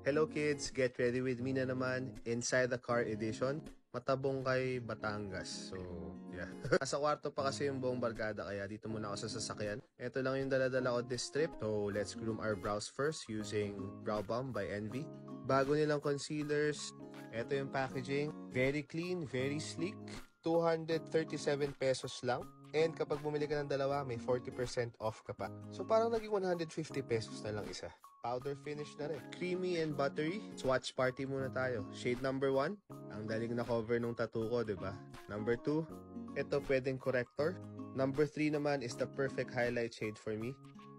Hello kids, get ready with me na naman. Inside the Car Edition, matabong kay Batangas. So, yeah. Nasa kwarto pa kasi yung buong barkada, kaya dito muna ako sa sasakyan. Ito lang yung dala-dala ko this trip. So, let's groom our brows first using Brow Balm by Envy. Bago nilang concealers, ito yung packaging. Very clean, very sleek. 237 pesos lang. And kapag bumili ka ng dalawa, may 40% off ka pa. So parang naging 150 pesos na lang isa. Powder finish na rin. Creamy and buttery. Swatch party muna tayo. Shade number 1. Ang daling na cover nung tattoo ko, diba? Number 2. Ito pwedeng corrector. Number 3 naman is the perfect highlight shade for me.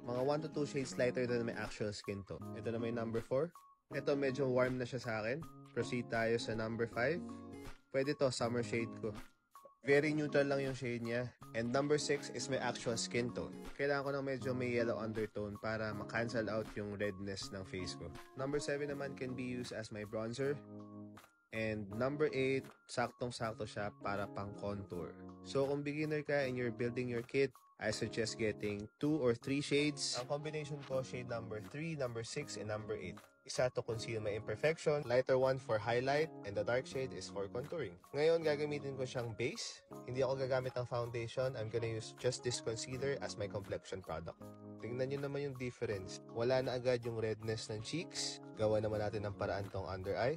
Mga 1 to 2 shades lighter than my actual skin to. Ito na may number 4. Ito medyo warm na siya sa akin. Proceed tayo sa number 5. Pwede to, summer shade ko. Very neutral lang yung shade niya. And number 6 is my actual skin tone. Kailangan ko ng medyo may yellow undertone para ma-cancel out yung redness ng face ko. Number 7 naman can be used as my bronzer. And number 8, saktong-sakto siya para pang contour. So kung beginner ka and you're building your kit, I suggest getting 2 or 3 shades. Ang combination ko, shade number 3, number 6, and number 8. Isa to conceal my imperfection, lighter one for highlight, and the dark shade is for contouring. Ngayon, gagamitin ko siyang base. Hindi ako gagamit ng foundation. I'm gonna use just this concealer as my complexion product. Tingnan nyo naman yung difference. Wala na agad yung redness ng cheeks. Gawa naman natin ng paraan tong under eye.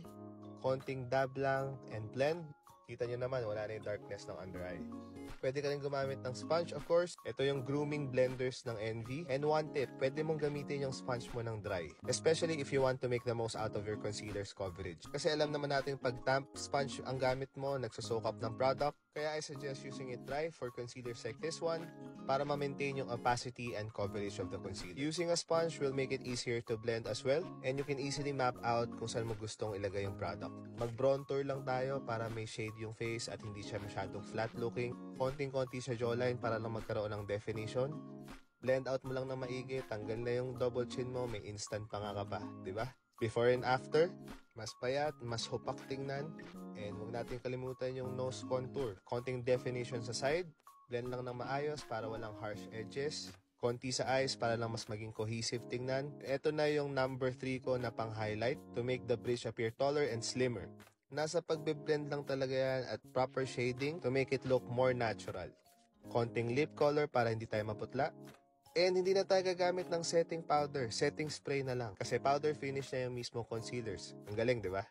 Konting dab lang and blend. Kita nyo naman, wala na yung darkness ng under eye. Pwede ka rin gumamit ng sponge, of course. Ito yung grooming blenders ng Envy. And one tip, pwede mong gamitin yung sponge mo ng dry. Especially if you want to make the most out of your concealer's coverage. Kasi alam naman natin pag damp sponge ang gamit mo, nagsusoak up ng product. Kaya I suggest using it dry for concealers like this one para ma-maintain yung opacity and coverage of the concealer. Using a sponge will make it easier to blend as well. And you can easily map out kung saan mo gustong ilagay yung product. Mag-bronzer lang tayo para may shade yung face at hindi siya masyadong flat looking. Konting-konti sa jawline para lang magkaroon ng definition. Blend out mo lang na maigi, tanggal na yung double chin mo, may instant pa nga ka pa, di ba? Before and after, mas payat, mas hupak tingnan, and huwag natin kalimutan yung nose contour. Konting definition sa side, blend lang ng maayos para walang harsh edges. Konti sa eyes para lang mas maging cohesive tingnan. Ito na yung number 3 ko na pang highlight to make the bridge appear taller and slimmer. Nasa pagbe-blend lang talaga yan at proper shading to make it look more natural. Konting lip color para hindi tayo maputla. And hindi na tayo gagamit ng setting powder, setting spray na lang. Kasi powder finish na yung mismo concealers. Ang galing, di ba?